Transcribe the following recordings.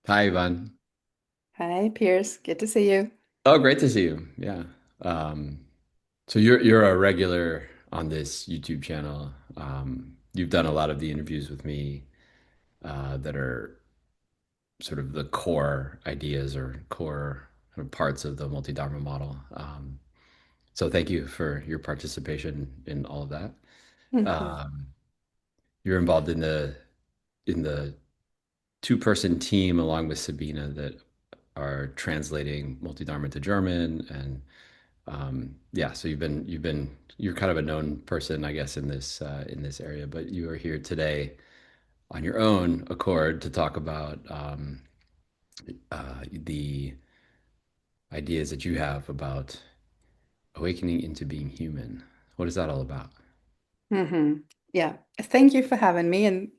Hi, Yvonne. Hi, Piers. Good to see you. Oh, great to see you. Yeah. Um, so you're a regular on this YouTube channel. You've done a lot of the interviews with me that are sort of the core ideas or core kind of parts of the Multidharma model. So thank you for your participation in all of that. Mhm. Um, you're involved in the two-person team along with Sabina that are translating Multidharma to German and yeah, so you're kind of a known person, I guess, in this area, but you are here today on your own accord to talk about the ideas that you have about awakening into being human. What is that all about? hmm Yeah. Thank you for having me and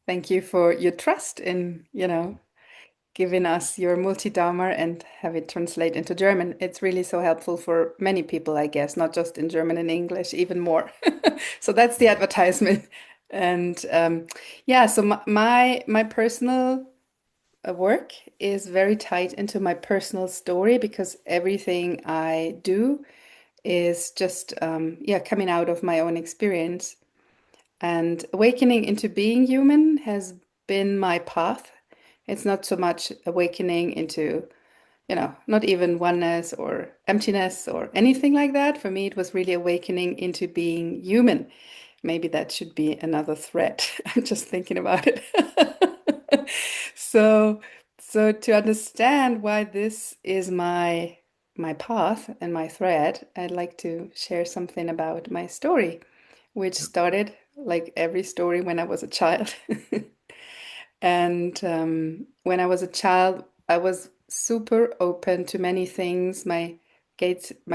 thank you for your trust in, giving us your multi-dharma and have it translate into German. It's really so helpful for many people, I guess, not just in German and English, even more. So that's the advertisement. And yeah, so my personal work is very tied into my personal story because everything I do is just yeah, coming out of my own experience. And awakening into being human has been my path. It's not so much awakening into, not even oneness or emptiness or anything like that. For me, it was really awakening into being human. Maybe that should be another thread. I'm just thinking about it. So, so to understand why this is my path and my thread, I'd like to share something about my story, which started like every story when I was a child. And when I was a child, I was super open to many things. My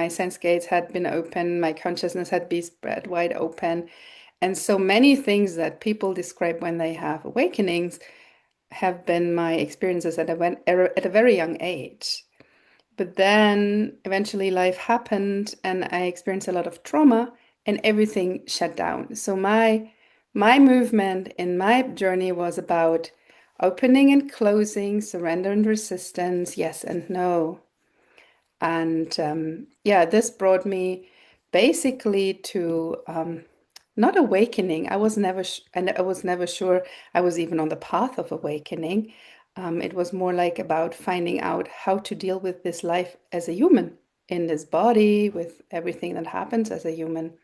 sense gates had been open, my consciousness had been spread wide open. And so many things that people describe when they have awakenings have been my experiences at a very young age. But then eventually life happened and I experienced a lot of trauma and everything shut down. So my movement in my journey was about opening and closing, surrender and resistance, yes and no. And yeah, this brought me basically to not awakening. And I was never sure I was even on the path of awakening. It was more like about finding out how to deal with this life as a human in this body, with everything that happens as a human.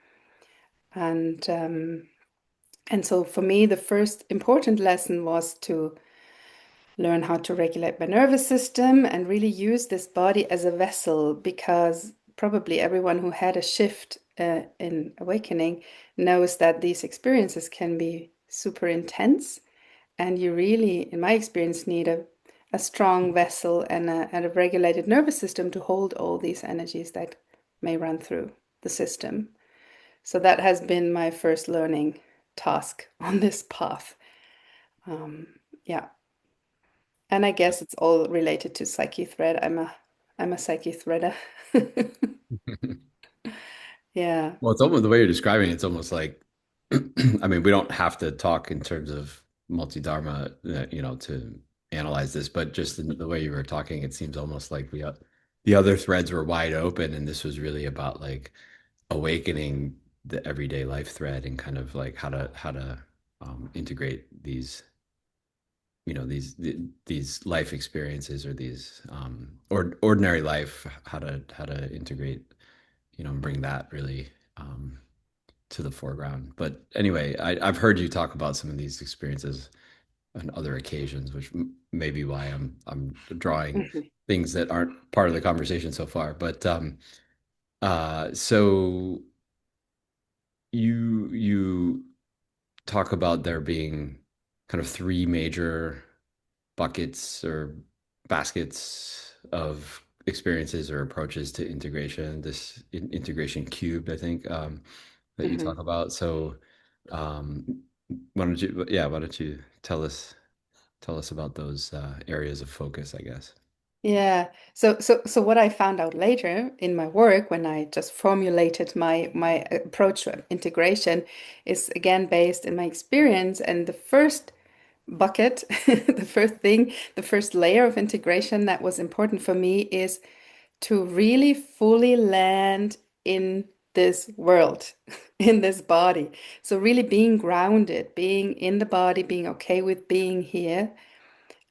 And and so for me, the first important lesson was to learn how to regulate my nervous system and really use this body as a vessel because probably everyone who had a shift in awakening knows that these experiences can be super intense and you really, in my experience, need a strong vessel and a regulated nervous system to hold all these energies that may run through the system. So that has been my first learning task on this path. Yeah. And I guess it's all related to psyche thread. I'm a psyche threader. Yeah. Well, it's almost the way you're describing it, it's almost like, I mean, we don't have to talk in terms of multi-dharma, to analyze this, but just the way you were talking, it seems almost like the other threads were wide open, and this was really about like awakening the everyday life thread and kind of like how to integrate these, these life experiences or these or ordinary life, how to integrate, and bring that really. To the foreground. But anyway, I've heard you talk about some of these experiences on other occasions, which may be why I'm drawing Mhm. things that aren't part of the conversation so far. But so you talk about there being kind of three major buckets or baskets of experiences or approaches to integration. This integration cubed, I think, that you talk Mhm. about. So, um, why don't you tell us about those areas of focus, I guess. Yeah. So what I found out later in my work when I just formulated my approach to integration is again based in my experience. And the first bucket, the first thing, the first layer of integration that was important for me is to really fully land in this world, in this body. So, really being grounded, being in the body, being okay with being here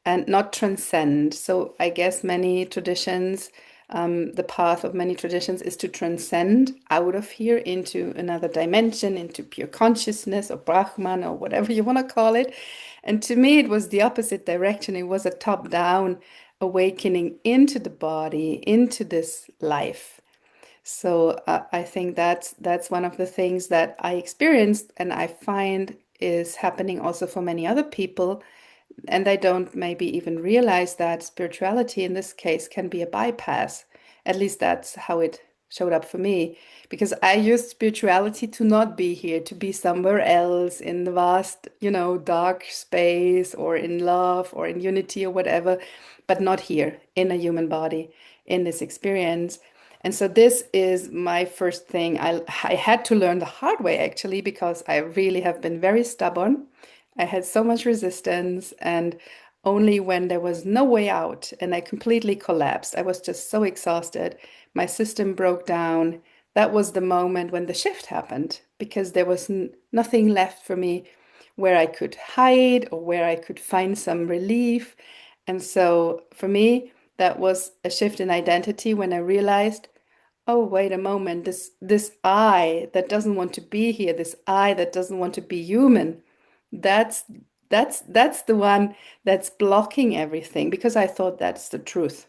and not transcend. So, I guess many traditions, the path of many traditions is to transcend out of here into another dimension, into pure consciousness or Brahman or whatever you want to call it. And to me, it was the opposite direction. It was a top-down awakening into the body, into this life. So I think that's one of the things that I experienced and I find is happening also for many other people, and they don't maybe even realize that spirituality in this case can be a bypass. At least that's how it showed up for me, because I used spirituality to not be here, to be somewhere else in the vast, dark space or in love or in unity or whatever, but not here in a human body in this experience. And so this is my first thing. I had to learn the hard way actually, because I really have been very stubborn. I had so much resistance, and only when there was no way out and I completely collapsed, I was just so exhausted. My system broke down. That was the moment when the shift happened, because there was nothing left for me where I could hide or where I could find some relief. And so for me, that was a shift in identity when I realized, oh, wait a moment, this I that doesn't want to be here, this I that doesn't want to be human, that's that's the one that's blocking everything, because I thought that's the truth.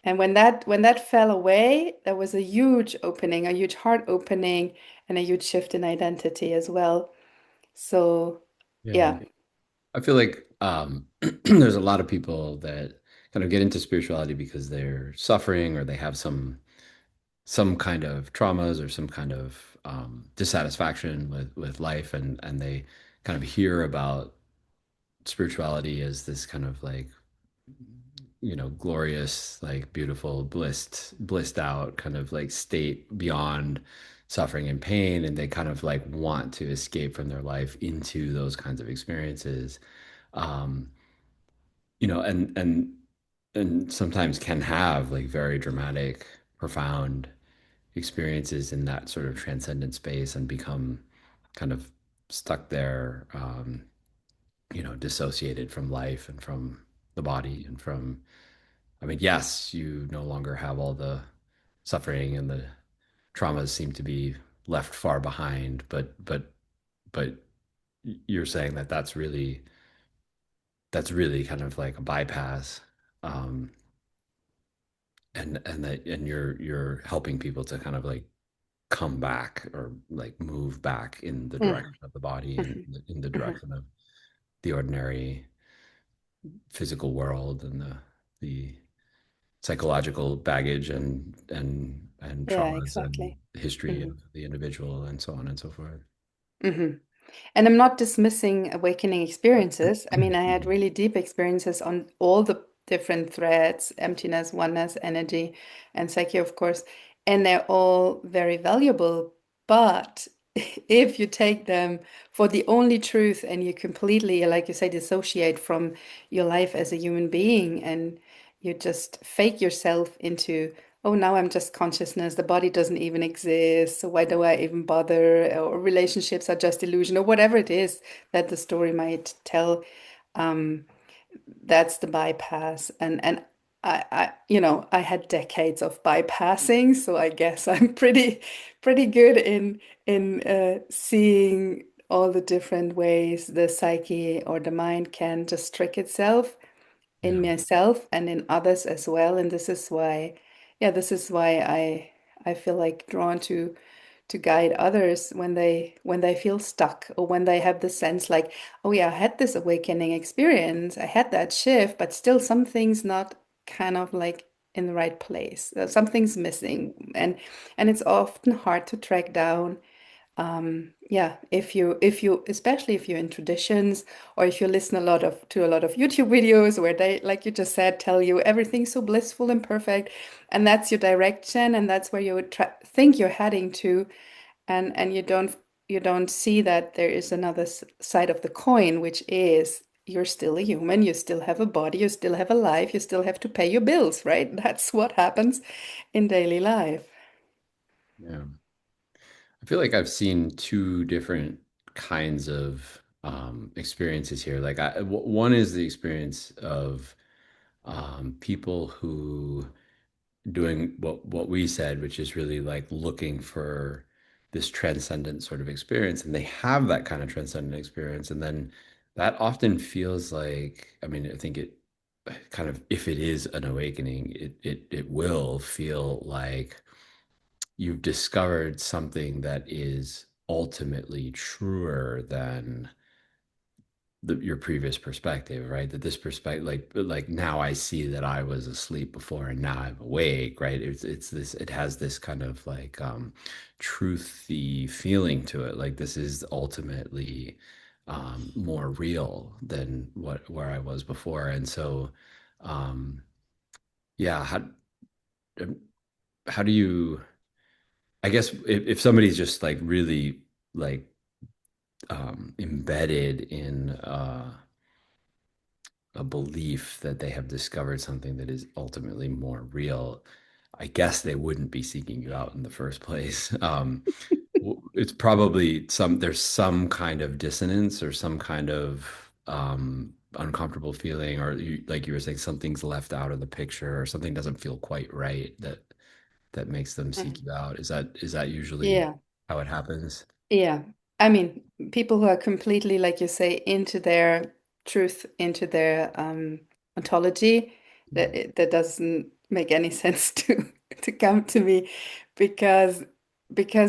And when that fell away, there was a huge opening, a huge heart opening, and a huge shift in identity as well. So, Yeah. yeah. I feel like there's a lot of people that kind of get into spirituality because they're suffering or they have some kind of traumas or some kind of dissatisfaction with life, and they kind of hear about spirituality as this kind of like glorious, like beautiful, blissed out kind of like state beyond suffering and pain, and they kind of like want to escape from their life into those kinds of experiences. Um, and sometimes can have like very dramatic, profound experiences in that sort of transcendent space and become kind of stuck there, dissociated from life and from the body and from, I mean, yes, you no longer have all the suffering and the traumas seem to be left far behind, but you're saying that that's really kind of like a bypass. Um, and you're helping people to kind of like come back or like move back in the Mhm, direction of the body and mhm, in the mhm. direction of the ordinary physical world and the psychological baggage and Yeah, traumas and exactly. history of Hmm. the individual and so on and so forth. Hmm. And I'm not dismissing awakening experiences. I mean, I had Mhm. really deep experiences on all the different threads, emptiness, oneness, energy, and psyche, of course. And they're all very valuable. But if you take them for the only truth and you completely, like you say, dissociate from your life as a human being and you just fake yourself into, oh, now I'm just consciousness, the body doesn't even exist, so why do I even bother? Or relationships are just illusion, or whatever it is that the story might tell. Um, that's the bypass. And I had decades of bypassing, so I guess I'm pretty good in seeing all the different ways the psyche or the mind can just trick itself in Yeah. myself and in others as well. And this is why, yeah, this is why I feel like drawn to guide others when they feel stuck or when they have the sense like, oh yeah, I had this awakening experience, I had that shift, but still something's not kind of like in the right place. Something's missing, and it's often hard to track down. Yeah, if you especially if you're in traditions or if you listen to a lot of YouTube videos where they, like you just said, tell you everything's so blissful and perfect, and that's your direction, and that's where you would think you're heading to, and you don't see that there is another side of the coin, which is you're still a human, you still have a body, you still have a life, you still have to pay your bills, right? That's what happens in daily life. Yeah. I feel like I've seen two different kinds of experiences here. One is the experience of people who doing what we said, which is really like looking for this transcendent sort of experience, and they have that kind of transcendent experience, and then that often feels like, I mean, I think it kind of, if it is an awakening, it will feel like you've discovered something that is ultimately truer than your previous perspective, right? That this perspective, like now I see that I was asleep before and now I'm awake, right? It's this, it has this kind of like truthy feeling to it. Like this is ultimately more real than what where I was before. And so um yeah, um, how do you, I guess if somebody's just like really like embedded in a belief that they have discovered something that is ultimately more real, I guess they wouldn't be seeking you out in the first place. It's probably there's some kind of dissonance or some kind of uncomfortable feeling, or like you were saying, something's left out of the picture or something doesn't feel quite right that makes them seek Mhm. you out. Is that usually Yeah. how it happens? Yeah. I mean, people who are completely, like you say, into their truth, into their ontology, that doesn't make any sense to come to me because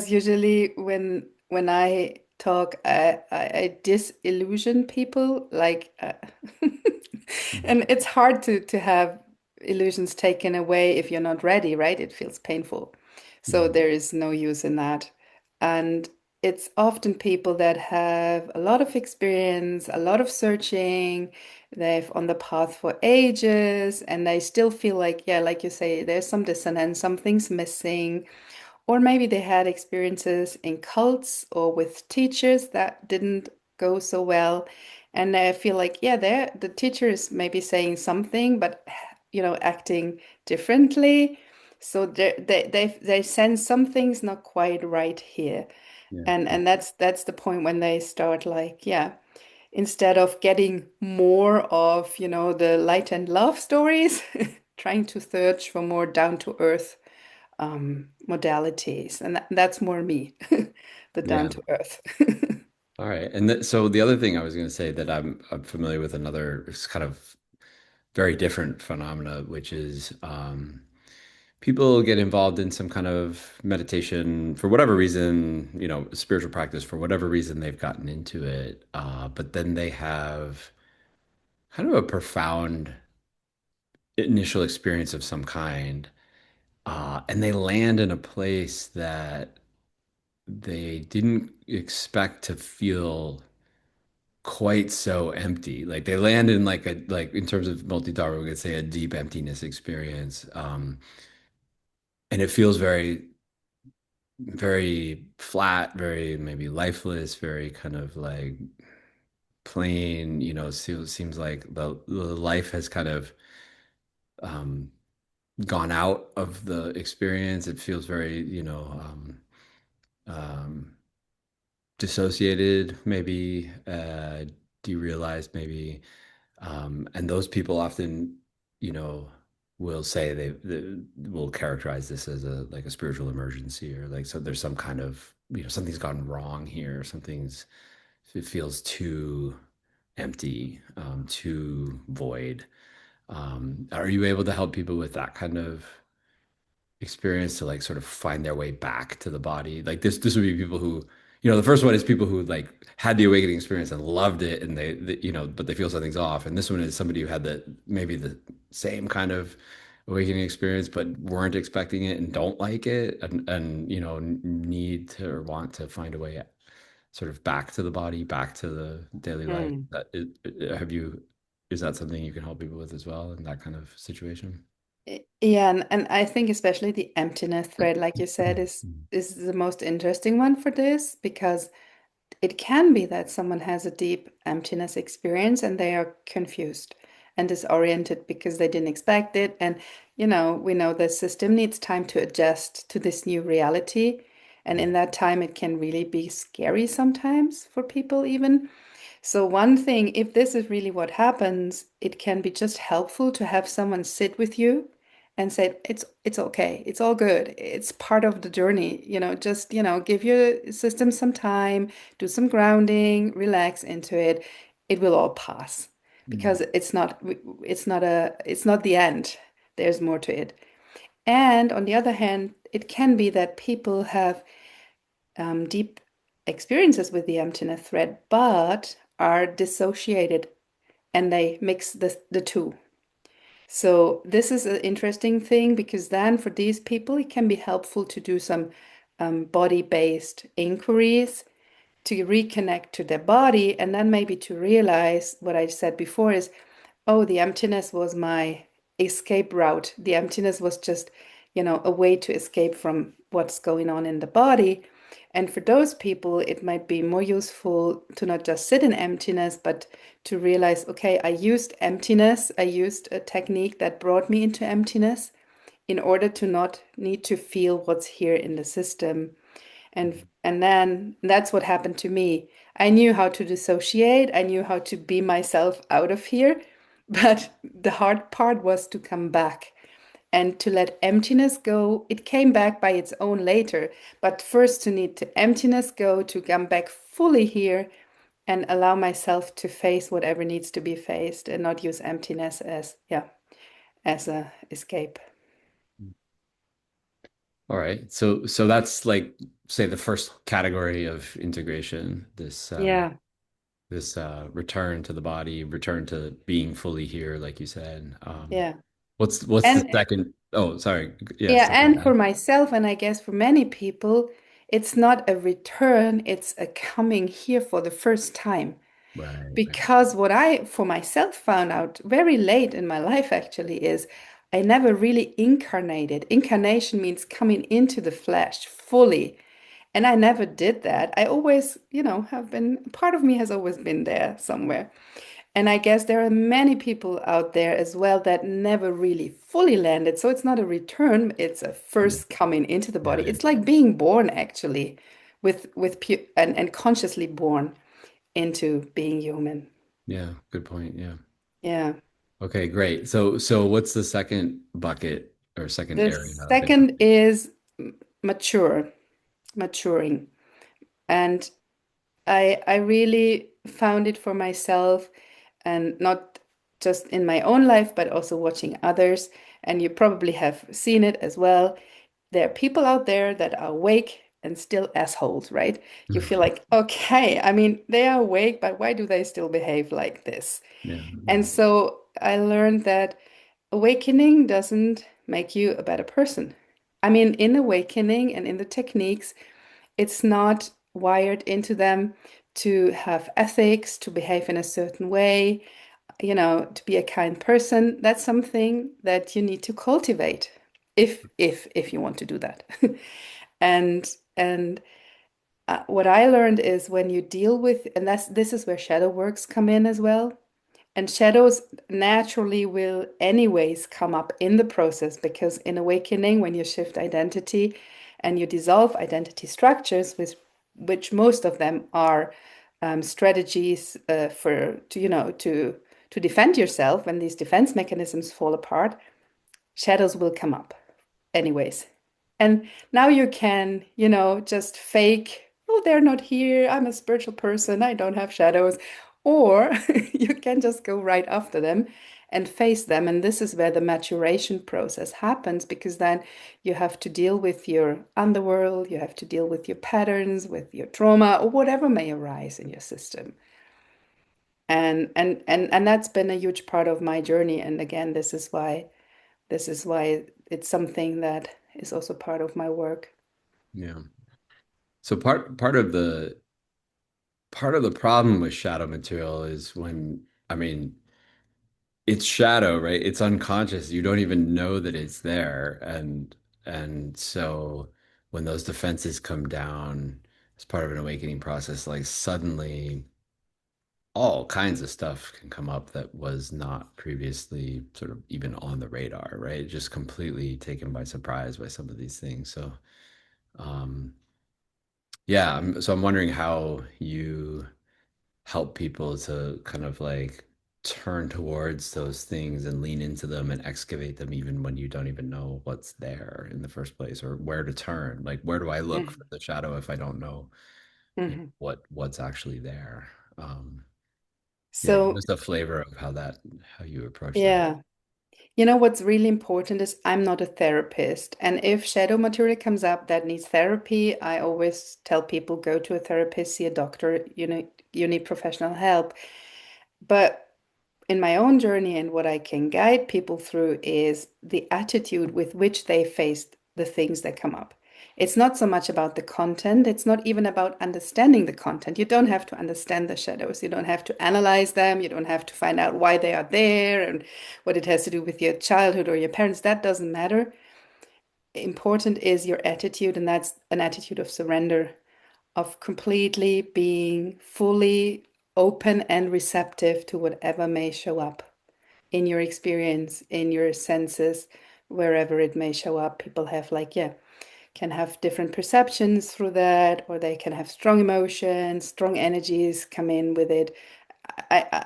usually when I talk, I disillusion people like Mhm. and it's hard to have illusions taken away if you're not ready, right? It feels painful. So Mhm. there is no use in that. And it's often people that have a lot of experience, a lot of searching, they've on the path for ages, and they still feel like, yeah, like you say, there's some dissonance, something's missing. Or maybe they had experiences in cults or with teachers that didn't go so well. And I feel like, yeah, the teacher is maybe saying something, but acting differently. So they sense something's not quite right here. Yeah. And that's the point when they start like, yeah, instead of getting more of, the light and love stories, trying to search for more down to earth modalities, and that's more me, the down Yeah. to earth. All right. And so the other thing I was going to say that I'm familiar with another kind of very different phenomena, which is people get involved in some kind of meditation for whatever reason, spiritual practice for whatever reason they've gotten into it. But then they have kind of a profound initial experience of some kind, and they land in a place that they didn't expect to feel quite so empty. Like they land in like in terms of multi-dharma, we could say a deep emptiness experience. And it feels very, very flat, very maybe lifeless, very kind of like plain, seems like the life has kind of um gone out of the experience. It feels very, um dissociated, maybe derealized, maybe. And those people often, you know, will say they will characterize this as a like a spiritual emergency, or like, so there's some kind of, something's gone wrong here. It feels too empty, too void. Are you able to help people with that kind of experience to like sort of find their way back to the body? Like this would be people who, the first one is people who like had the awakening experience and loved it, and but they feel something's off. And this one is somebody who had maybe the same kind of awakening experience but weren't expecting it and don't like it, and need to or want to find a way sort of back to the body, back to the daily life. Mm. Is that something you can help people with as well in that kind of situation? Yeah, and I think especially the emptiness thread, like you said, is Mm. is the most interesting one for this because it can be that someone has a deep emptiness experience and they are confused and disoriented because they didn't expect it. And, we know the system needs time to adjust to this new reality. And in that time, it can really be scary sometimes for people, even. So, one thing, if this is really what happens, it can be just helpful to have someone sit with you and say, it's okay, it's all good, it's part of the journey. Just, give your system some time, do some grounding, relax into it. It will all pass Mm. because it's not the end. There's more to it. And on the other hand, it can be that people have deep experiences with the emptiness thread, but are dissociated and they mix the two. So this is an interesting thing because then for these people, it can be helpful to do some body-based inquiries to reconnect to their body and then maybe to realize what I said before is, oh, the emptiness was my escape route. The emptiness was just, a way to escape from what's going on in the body. And for those people, it might be more useful to not just sit in emptiness, but to realize, okay, I used emptiness, I used a technique that brought me into emptiness in order to not need to feel what's here in the system. And then that's what happened to me. I knew how to dissociate, I knew how to be myself out of here, but the hard part was to come back and to let emptiness go. It came back by its own later, but first to need to emptiness go to come back fully here and allow myself to face whatever needs to be faced and not use emptiness as, yeah, as a escape. All right. So that's like, say, the first category of integration, Yeah, this return to the body, return to being fully here, like you said. yeah. What's the And second? Oh, sorry. yeah, Yes. and for myself, and I guess for many people, it's not a return, it's a coming here for the first time. Right, right. Because what I, for myself, found out very late in my life actually is I never really incarnated. Incarnation means coming into the flesh fully. And I never did that. I always, have been, part of me has always been there somewhere. And I guess there are many people out there as well that never really fully landed. So it's not a return, it's a Yeah. first coming into the Yeah. body. It's like being born actually with pu and consciously born into being human. Yeah. Good point. Yeah. Yeah. Okay, great. So what's the second bucket or second The area of second integration? is mature, maturing. And I really found it for myself and not just in my own life, but also watching others. And you probably have seen it as well. There are people out there that are awake and still assholes, right? You feel like, okay, I mean, they are awake, but why do they still behave like this? Yeah, yeah, And so I learned that awakening doesn't make you a better person. I mean, in awakening and in the techniques, it's not wired into them to have ethics, to behave in a certain way, to be a kind person. That's something that you need to cultivate if you want to do that. And what I learned is when you deal with, and this is where shadow works come in as well. And shadows naturally will anyways come up in the process because in awakening, when you shift identity and you dissolve identity structures, which most of them are strategies for to defend yourself when these defense mechanisms fall apart, shadows will come up anyways. And now you can, just fake, oh, they're not here. I'm a spiritual person. I don't have shadows. Or you can just go right after them and face them. And this is where the maturation process happens because then you have to deal with your underworld, you have to deal with your patterns, with your trauma, or whatever may arise in your system. And that's been a huge part of my journey. And again, this is why it's something that is also part of my work. yeah. So part of the problem with shadow material is when, I mean, it's shadow, right? It's unconscious. You don't even know that it's there. And so when those defenses come down, as part of an awakening process, like suddenly all kinds of stuff can come up that was not previously sort of even on the radar, right? Just completely taken by surprise by some of these things. So, um, yeah, so I'm wondering how you help people to kind of like turn towards those things and lean into them and excavate them even when you don't even know what's there in the first place or where to turn. Like, where do I look for Mhm. the shadow if I don't know, Mhm. what's actually there? Yeah, give So, us a flavor of how you approach that. yeah. You know what's really important is I'm not a therapist. And if shadow material comes up that needs therapy, I always tell people go to a therapist, see a doctor, you need professional help. But in my own journey and what I can guide people through is the attitude with which they face the things that come up. It's not so much about the content. It's not even about understanding the content. You don't have to understand the shadows. You don't have to analyze them. You don't have to find out why they are there and what it has to do with your childhood or your parents. That doesn't matter. Important is your attitude, and that's an attitude of surrender, of completely being fully open and receptive to whatever may show up in your experience, in your senses, wherever it may show up. People have, like, yeah, can have different perceptions through that, or they can have strong emotions, strong energies come in with it.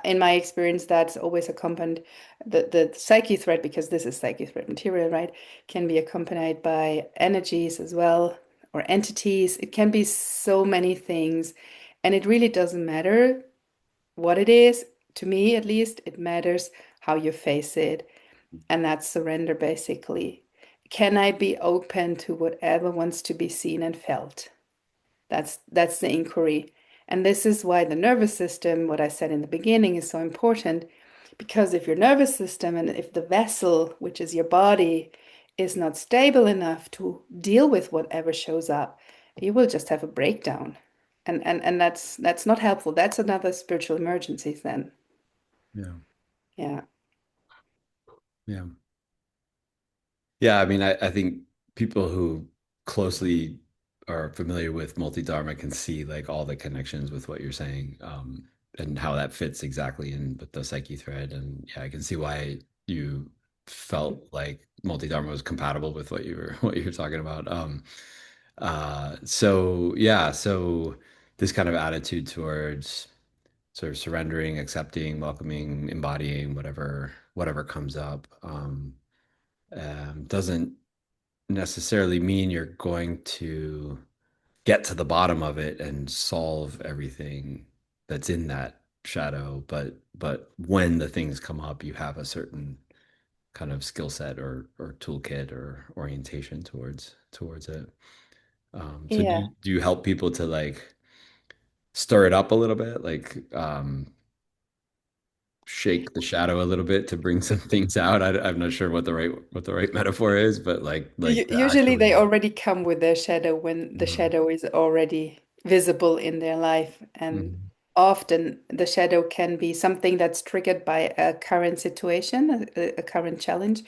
In my experience, that's always accompanied the psyche thread, because this is psyche thread material, right? Can be accompanied by energies as well, or entities. It can be so many things, and it really doesn't matter what it is. To me, at least, it matters how you face it, and that's surrender basically. Can I be open to whatever wants to be seen and felt? That's the inquiry. And this is why the nervous system, what I said in the beginning, is so important. Because if your nervous system and if the vessel, which is your body, is not stable enough to deal with whatever shows up, you will just have a breakdown. And that's not helpful. That's another spiritual emergency then. Yeah. Yeah. Yeah. Yeah, I mean, I think people who closely are familiar with multi-dharma can see like all the connections with what you're saying, and how that fits exactly in with the psyche thread. And yeah, I can see why you felt like multi-dharma was compatible with what you were what you were talking about. So yeah, so this kind of attitude towards sort of surrendering, accepting, welcoming, embodying whatever comes up, doesn't necessarily mean you're going to get to the bottom of it and solve everything that's in that shadow, but when the things come up, you have a certain kind of skill set or toolkit or orientation towards it. So Yeah. do you help people to like stir it up a little bit, like shake the shadow a little bit to bring some things out? I'm not sure what the right metaphor is, but like to Usually they actually. already come with their shadow when the Mhm. shadow is already visible in their life. And Mhm. often the shadow can be something that's triggered by a current situation, a current challenge.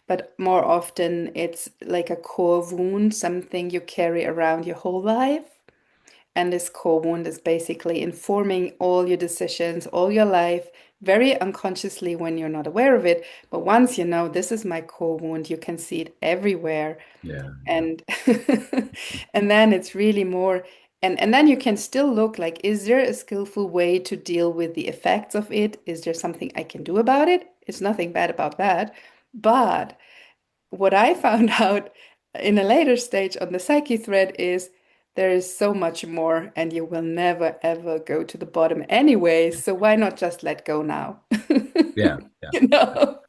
But more often it's like a core wound, something you carry around your whole life. And this core wound is basically informing all your decisions, all your life, very unconsciously when you're not aware of it. But once you know this is my core wound, you can see it everywhere. Yeah, yeah. And and then it's really more, and then you can still look like, is there a skillful way to deal with the effects of it? Is there something I can do about it? It's nothing bad about that. But what I found out in a later stage on the psyche thread is there is so much more, and you will never ever go to the bottom anyway. So why not just let go now? Yeah, yeah. You know?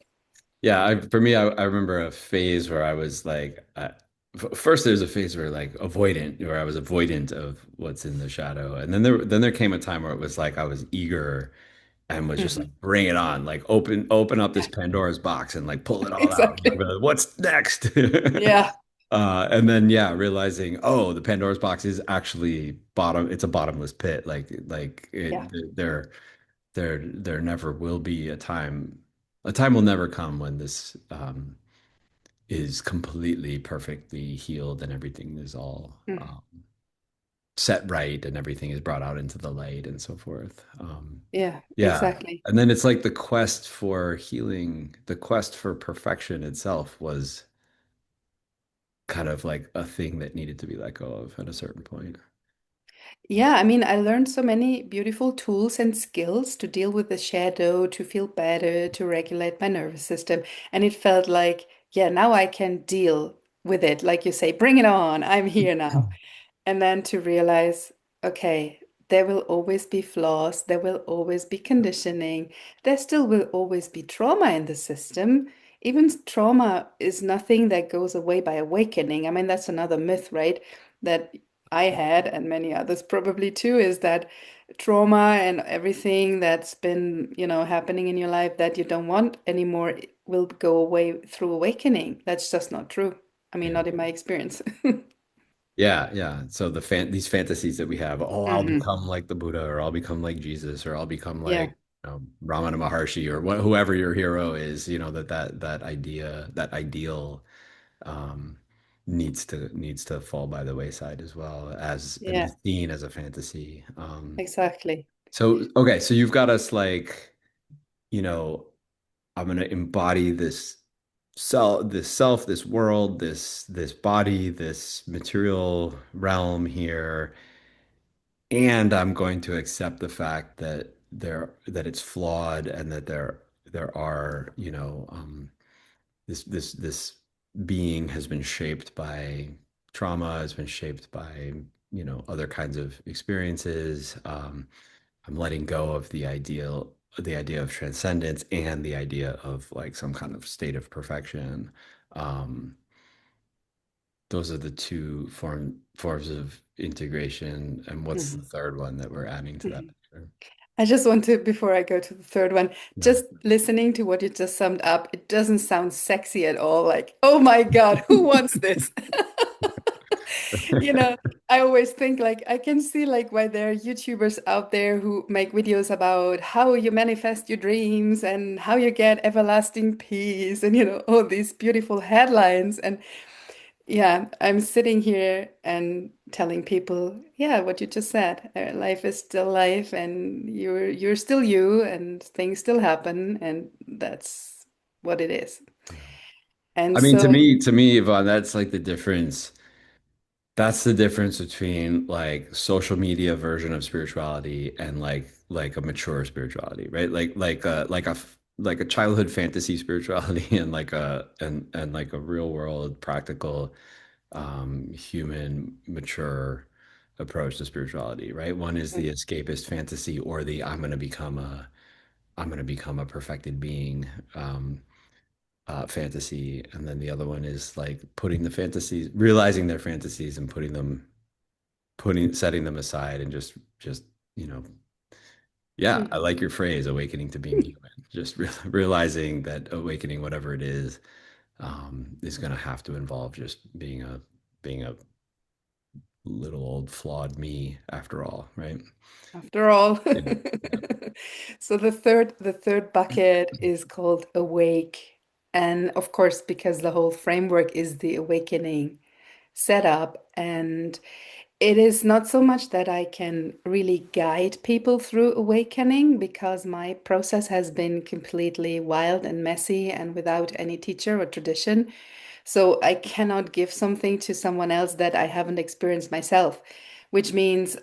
Yeah, for me, I remember a phase where I was like, first there's a phase where like where I was avoidant of what's in the shadow, and then there came a time where it was like I was eager and was just like, Mhm. bring it on, like open up this Pandora's box and like pull it all out. Like, Exactly. what's next? Yeah. And then yeah, realizing, oh, the Pandora's box is actually it's a bottomless pit. Like Yeah. there never will be a time will never come when this is completely perfectly healed and everything is all Mhm. set right and everything is brought out into the light and so forth. Yeah, Yeah. exactly. And then it's like the quest for healing, the quest for perfection itself was kind of like a thing that needed to be let go of at a certain point. Yeah, I mean, I learned so many beautiful tools and skills to deal with the shadow, to feel better, to regulate my nervous system. And it felt like, yeah, now I can deal with it. Like you say, bring it on. I'm here now. And then to realize, okay, there will always be flaws, there will always be conditioning, there still will always be trauma in the system. Even trauma is nothing that goes away by awakening. I mean, that's another myth, right? That I had, and many others probably too, is that trauma and everything that's been, happening in your life that you don't want anymore will go away through awakening. That's just not true. I mean, Yeah. not in my experience. Yeah, yeah. So these fantasies that we have, oh, I'll hmm become like the Buddha, or I'll become like Jesus, or I'll become like, Yeah. Ramana Maharshi, or whoever your hero is, that idea, that ideal, um, needs to fall by the wayside as well as and be Yeah, seen as a fantasy. exactly. So okay, so you've got us like, you know, I'm gonna embody this self, this world, this body, this material realm here, and I'm going to accept the fact that it's flawed and that there are, this being has been shaped by trauma, has been shaped by, other kinds of experiences. I'm letting go of the idea of transcendence and the idea of like some kind of state of perfection. Um, those are the two forms of integration. And what's the Mhm, third one that we're adding to that mhm. picture? I just want to, before I go to the third one, Yeah. just listening to what you just summed up, it doesn't sound sexy at all. Like, oh my God, who wants this? You know, I always think like I can see like why there are YouTubers out there who make videos about how you manifest your dreams and how you get everlasting peace and all these beautiful headlines. And yeah, I'm sitting here and telling people, yeah, what you just said. Life is still life, and you're still you, and things still happen, and that's what it is. Yeah. And I mean, to so, me, to me, Yvonne, that's like the difference. That's the difference between like social media version of spirituality and like a mature spirituality, right? Like a childhood fantasy spirituality and like a real world practical human mature approach to spirituality, right? One is the escapist fantasy or the I'm going to become a perfected being fantasy, and then the other one is like putting the fantasies, realizing their fantasies and setting them aside and just you know yeah, I Mhm. like your phrase, awakening to being human. Just realizing that awakening, whatever it is going to have to involve just being a little old flawed me after all, right? After all. Yeah, yeah, So the third bucket is called awake. And of course, because the whole framework is the awakening setup, and it is not so much that I can really guide people through awakening because my process has been completely wild and messy and without any teacher or tradition. So I cannot give something to someone else that I haven't experienced myself, which means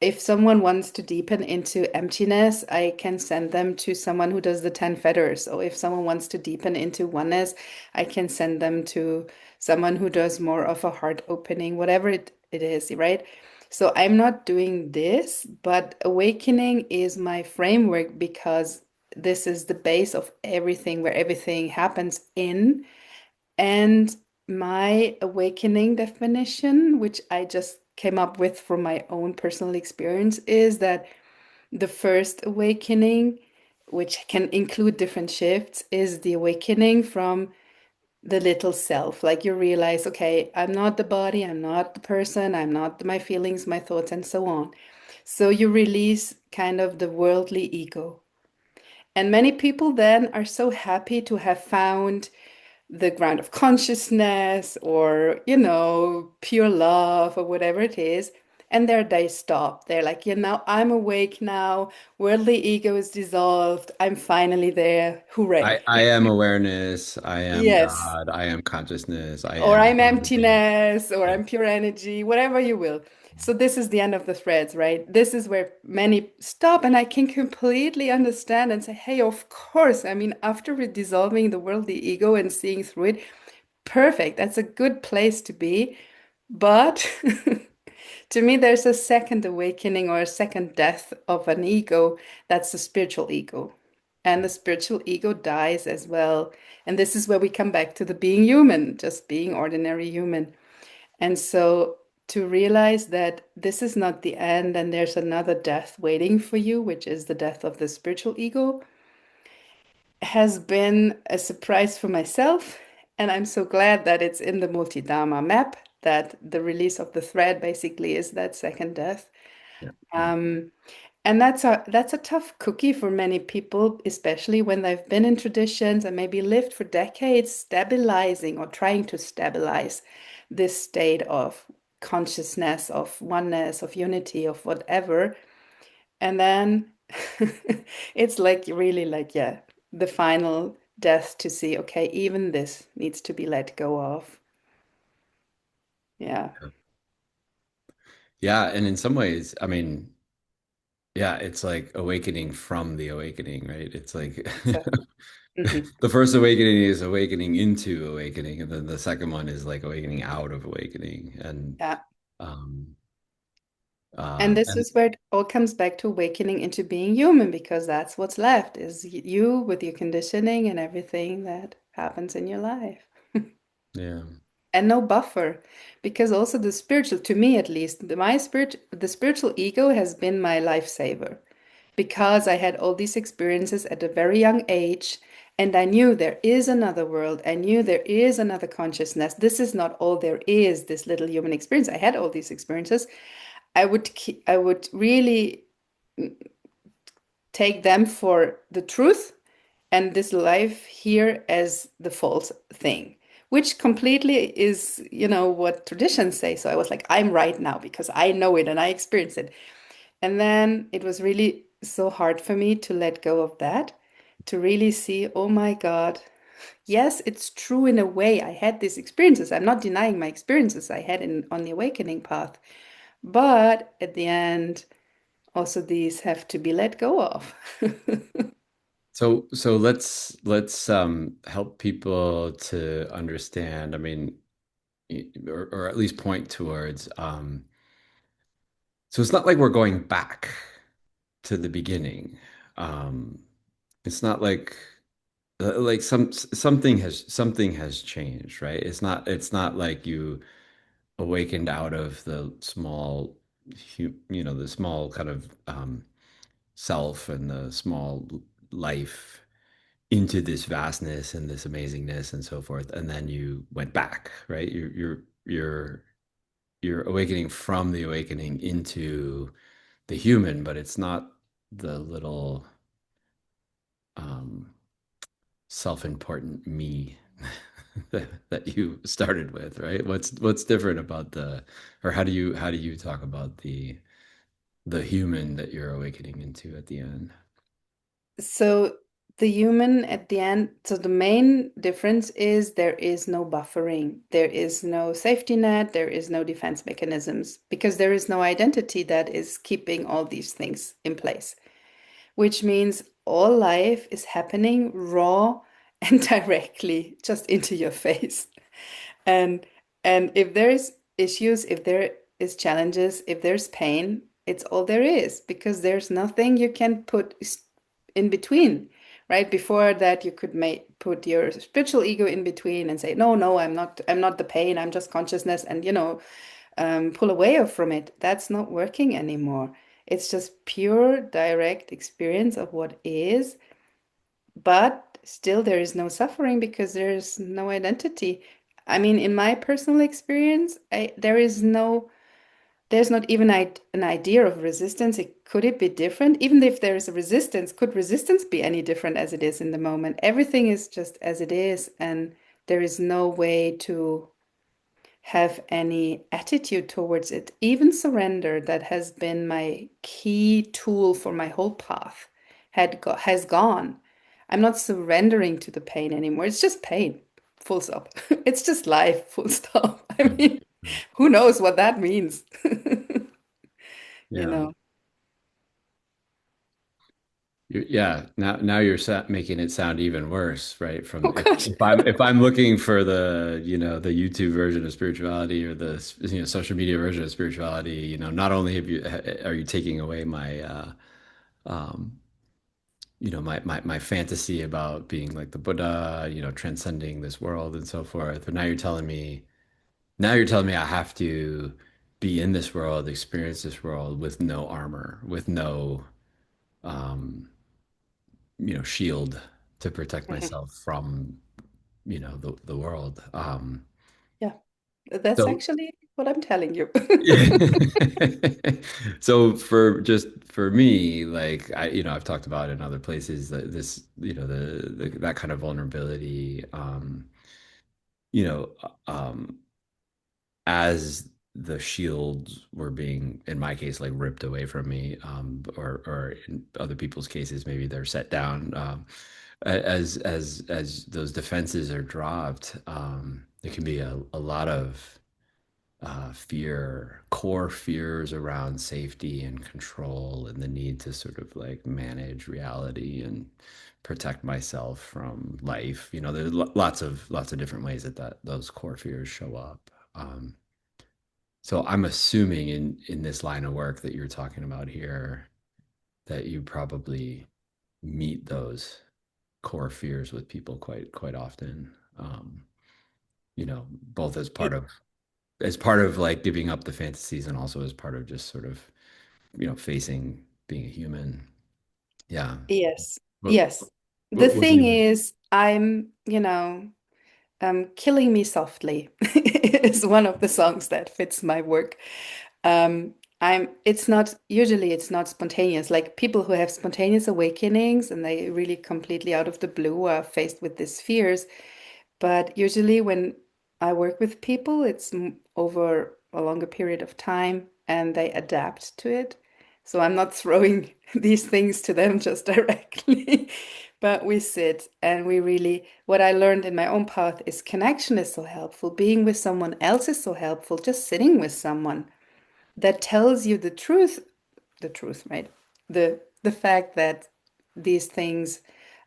if someone wants to deepen into emptiness, I can send them to someone who does the 10 fetters. Or if someone wants to deepen into oneness, I can send them to someone who does more of a heart opening, whatever it is, right? So I'm not doing this, but awakening is my framework because this is the base of everything, where everything happens in. And my awakening definition, which I just came up with from my own personal experience, is that the first awakening, which can include different shifts, is the awakening from the little self. Like you realize, okay, I'm not the body, I'm not the person, I'm not my feelings, my thoughts, and so on. So you release kind of the worldly ego. And many people then are so happy to have found the ground of consciousness or, pure love or whatever it is. And there they stop. They're like, yeah, now I'm awake now. Worldly ego is dissolved. I'm finally there. Hooray. I am awareness, I am Yes. God, I am consciousness, I Or am I'm everything. emptiness, or Yeah. I'm pure energy, whatever you will. So this is the end of the threads, right? This is where many stop, and I can completely understand and say, hey, of course. I mean, after dissolving the worldly ego and seeing through it, perfect. That's a good place to be. But to me, there's a second awakening or a second death of an ego. That's the spiritual ego. And the spiritual ego dies as well. And this is where we come back to the being human, just being ordinary human. And so to realize that this is not the end and there's another death waiting for you, which is the death of the spiritual ego, has been a surprise for myself. And I'm so glad that it's in the Multidharma map, that the release of the thread basically is that second death. Yeah. Um, and that's a tough cookie for many people, especially when they've been in traditions and maybe lived for decades, stabilizing or trying to stabilize this state of consciousness, of oneness, of unity, of whatever. And then it's like really like, yeah, the final death to see, okay, even this needs to be let go of. Yeah. Yeah, and in some ways, I mean, yeah, it's like awakening from the awakening, right? It's like Exactly. Hmm. the first awakening is awakening into awakening, and then the second one is like awakening out of awakening. Yeah. Um, And this and is where it all comes back to awakening into being human, because that's what's left is you with your conditioning and everything that happens in your life. yeah, And no buffer, because also the spiritual, to me at least, the spiritual ego has been my lifesaver, because I had all these experiences at a very young age, and I knew there is another world. I knew there is another consciousness. This is not all there is, this little human experience. I had all these experiences. I would really take them for the truth and this life here as the false thing, which completely is, what traditions say. So I was like, I'm right now because I know it and I experience it. And then it was really so hard for me to let go of that, to really see, oh my God, yes, it's true in a way. I had these experiences. I'm not denying my experiences I had on the awakening path. But at the end, also these have to be let go of. so let's help people to understand. I mean, or at least point towards. So it's not like we're going back to the beginning. Um, it's not like something has changed, right? It's not like you awakened out of the small, the small kind of self and the small life into this vastness and this amazingness and so forth, and then you went back, right? You're awakening from the awakening into the human, but it's not the little um, self-important me that you started with, right? What's different about or how do you talk about the human that you're awakening into at the end? So the human at the end, so the main difference is there is no buffering, there is no safety net, there is no defense mechanisms, because there is no identity that is keeping all these things in place, which means all life is happening raw and directly just into your face. And and if there is issues, if there is challenges, if there's pain, it's all there is, because there's nothing you can put in between, right? Before that, you could make put your spiritual ego in between and say, no, no, I'm not the pain, I'm just consciousness, and pull away from it. That's not working anymore. It's just pure, direct experience of what is, but still there is no suffering because there's no identity. I mean, in my personal experience, there's not even an idea of resistance. Could it be different? Even if there is a resistance, could resistance be any different as it is in the moment? Everything is just as it is, and there is no way have any attitude towards it. Even surrender, that has been my key tool for my whole path, has gone. I'm not surrendering to the pain anymore. It's just pain, full stop. It's just life, full stop. I Right. mean, Right. who knows what that means? You Yeah. know. Yeah, now you're making it sound even worse, right? Oh From gosh. if I'm looking for the, the YouTube version of spirituality or the, social media version of spirituality, not only are you taking away my um my fantasy about being like the Buddha, transcending this world and so forth, but now you're telling me I have to be in this world, experience this world with no armor, with no um shield to protect Mhm. myself from, the world. Yeah, that's So actually what I'm telling you. so for me, like I've talked about in other places that this, that kind of vulnerability, you know, um, as the shields were being, in my case, like ripped away from me, or in other people's cases, maybe they're set down. As those defenses are dropped, there can be a lot of core fears around safety and control, and the need to sort of like manage reality and protect myself from life. There's lots of different ways that those core fears show up. So I'm assuming in this line of work that you're talking about here, that you probably meet those core fears with people quite often. Both as part of like giving up the fantasies, and also as part of just sort of, facing being a human. Yeah. Yes, What yes. The what thing we is, Killing Me Softly is one of the songs that fits my work. It's not spontaneous. Like people who have spontaneous awakenings and they really completely out of the blue are faced with these fears. But usually, when I work with people, it's over a longer period of time and they adapt to it. So I'm not throwing these things to them just directly, but we sit and we really, what I learned in my own path is connection is so helpful. Being with someone else is so helpful. Just sitting with someone that tells you the truth, right? The fact that these things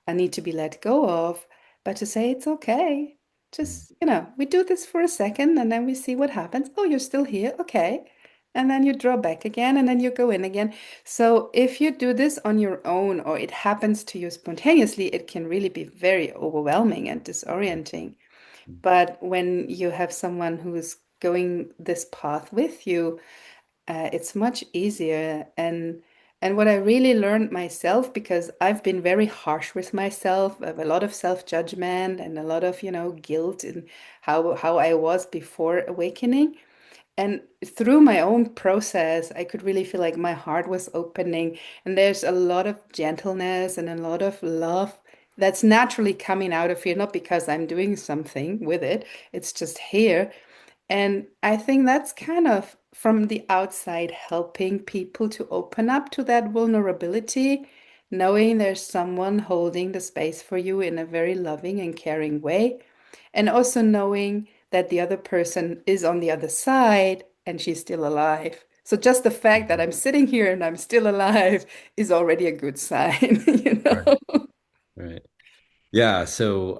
need to be let go of, but to say it's okay. Just, we do this for a second and then we see what happens. Oh, you're still here. Okay. And then you draw back again and then you go in again. So if you do this on your own or it happens to you spontaneously, it can really be very overwhelming and disorienting. But when you have someone who is going this path with you, it's much easier. And what I really learned myself, because I've been very harsh with myself, I have a lot of self-judgment and a lot of, guilt in how I was before awakening. And through my own process, I could really feel like my heart was opening, and there's a lot of gentleness and a lot of love that's naturally coming out of here, not because I'm doing something with it, it's just here. And I think that's kind of from the outside helping people to open up to that vulnerability, knowing there's someone holding the space for you in a very loving and caring way. And also knowing that the other person is on the other side and she's still alive. So just the fact that I'm sitting here and I'm still alive is already a good sign, you Right. know? Right. Yeah. So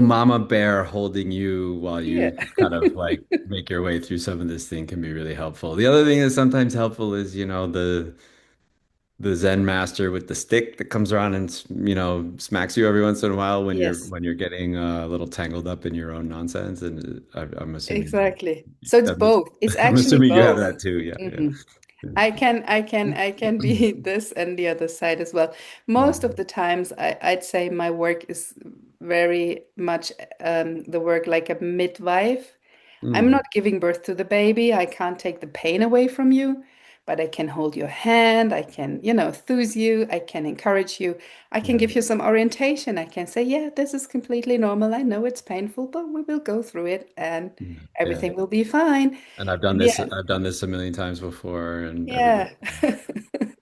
mama bear holding you while Yeah. you kind of like make your way through some of this thing can be really helpful. The other thing that's sometimes helpful is, the Zen master with the stick that comes around and, smacks you every once in a while when you're Yes, when you're getting a little tangled up in your own nonsense. And I'm assuming exactly. So it's I'm, both. It's I'm actually assuming you have both. that too. Yeah. Yeah. Mhm. I can be this and the other side as well. Most of Mhm. the times, I'd say my work is very much the work like a midwife. I'm Mm. not giving birth to the baby. I can't take the pain away from you, but I can hold your hand. I can, enthuse you. I can encourage you. I can Yeah. give you some orientation. I can say, yeah, this is completely normal. I know it's painful, but we will go through it and Yeah. Yeah. everything will be fine. And In the end, I've done this a million times before and everything.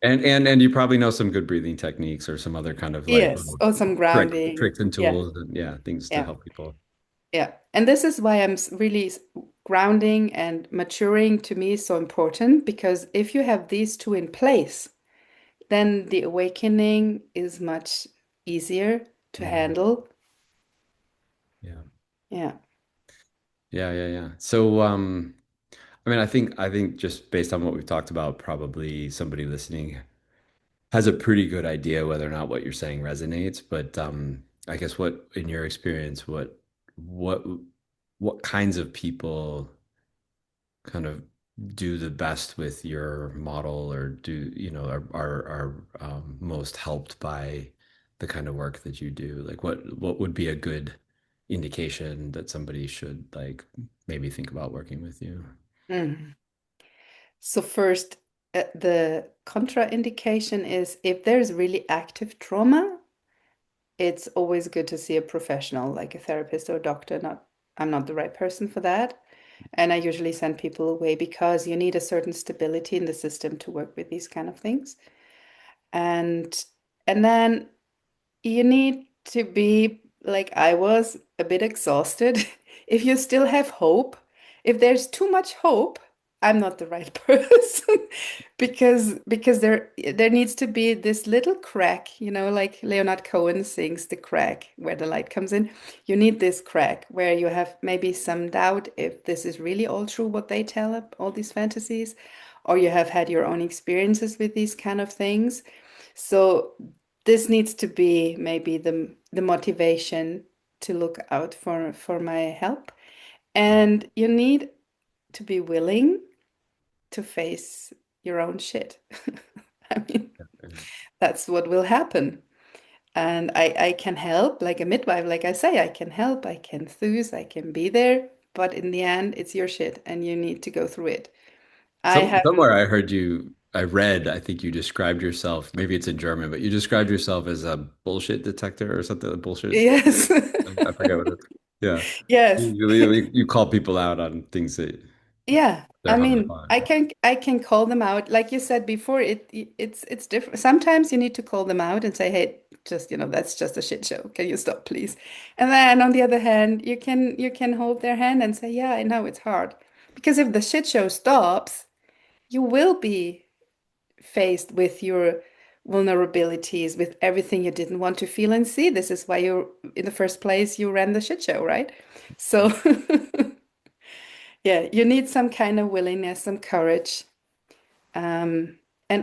yeah. And you probably know some good breathing techniques or some other kind of like Yes. little Or some grounding. tricks and Yeah. tools and yeah, things to Yeah. help people. Yeah. And this is why really grounding and maturing to me is so important because if you have these two in place, then the awakening is much easier to Mhm. handle. Yeah. Yeah. Yeah. So I mean I think just based on what we've talked about, probably somebody listening has a pretty good idea whether or not what you're saying resonates. But I guess what in your experience, what what kinds of people kind of do the best with your model or do are most helped by the kind of work that you do, like what would be a good indication that somebody should like maybe think about working with you. Mhm. So first, the contraindication is if there's really active trauma, it's always good to see a professional, like a therapist or a doctor. Not, I'm not the right person for that. And I usually send people away because you need a certain stability in the system to work with these kind of things. And and then you need to be like I was a bit exhausted. If you still have hope, if there's too much hope, I'm not the right person because there needs to be this little crack, like Leonard Cohen sings The Crack where the light comes in. You need this crack where you have maybe some doubt if this is really all true what they tell, all these fantasies, or you have had your own experiences with these kind of things. So this needs to be maybe the motivation to look out for my help. And you need to be willing to face your own shit. I mean, that's what will happen. And I can help, like a midwife, like I say, I can help, I can enthuse, I can be there, but in the end, it's your shit and you need to go through it. I have, Somewhere I heard you, I read, I think you described yourself, maybe it's in German, but you described yourself as a bullshit detector or something, a bullshit. yes, I forget what it's. Yeah. yes. You call people out on things that Yeah, they're I hung up mean, on. I can call them out. Like you said before, it's different. Sometimes you need to call them out and say, "Hey, just, that's just a shit show. Can you stop, please?" And then on the other hand, you can hold their hand and say, "Yeah, I know it's hard." Because if the shit show stops, you will be faced with your vulnerabilities, with everything you didn't want to feel and see. This is why in the first place, you ran the shit show, right? So yeah, you need some kind of willingness, some courage. And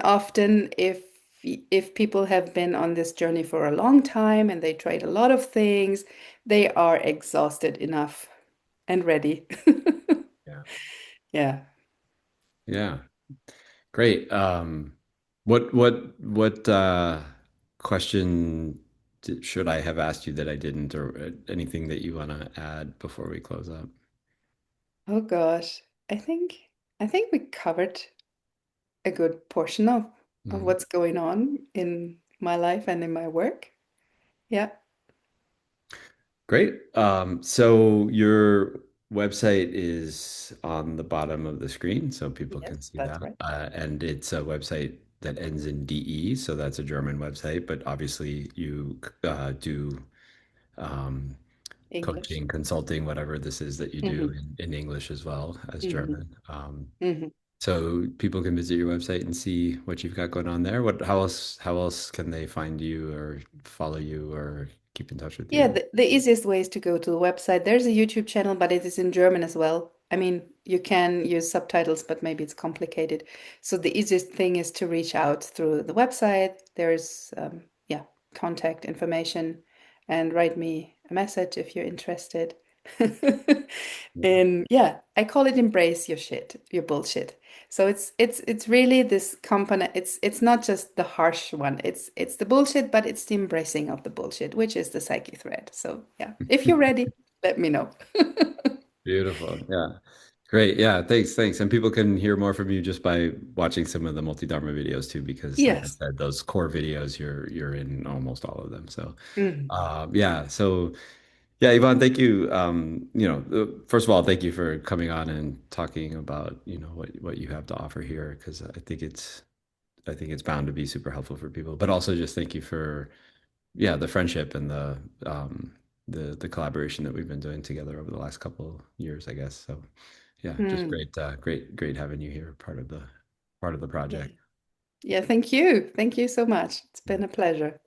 often, if people have been on this journey for a long time and they tried a lot of things, they are exhausted enough and ready. Yeah. Yeah. Yeah. Great. What question should I have asked you that I didn't, or anything that you want to add before we close up? Oh gosh. I think we covered a good portion of Mhm. what's going on in my life and in my work. Yeah. Great. So your website is on the bottom of the screen, so people Yes, can see that's that. right. And it's a website that ends in DE, so that's a German website, but obviously you do um, English. coaching, consulting, whatever this is that you do Hmm. in English as well as Hmm. German. Hmm. So people can visit your website and see what you've got going on there. How else can they find you or follow you or keep in touch with Yeah, you? the easiest way is to go to the website. There's a YouTube channel, but it is in German as well. I mean, you can use subtitles, but maybe it's complicated. So the easiest thing is to reach out through the website. There's, yeah, contact information and write me a message if you're interested. And yeah, I call it embrace your shit, your bullshit. So it's really this component. It's not just the harsh one. It's the bullshit, but it's the embracing of the bullshit, which is the psyche thread. So yeah, if you're ready, let me know. Beautiful. Yeah. Great. Yeah. Thanks. And people can hear more from you just by watching some of the Multidharma videos too, because like I Yes. said, those core videos, you're in almost all of them. So, Mm. yeah. So, yeah, Yvonne, thank you. First of all, thank you for coming on and talking about, what you have to offer here, because I think it's bound to be super helpful for people. But also just thank you for, yeah, the friendship and the collaboration that we've been doing together over the last couple years, I guess. So yeah, just Mm. great having you here, part of the Yeah. project. Yeah, thank you. Thank you so much. It's Yeah. been a pleasure.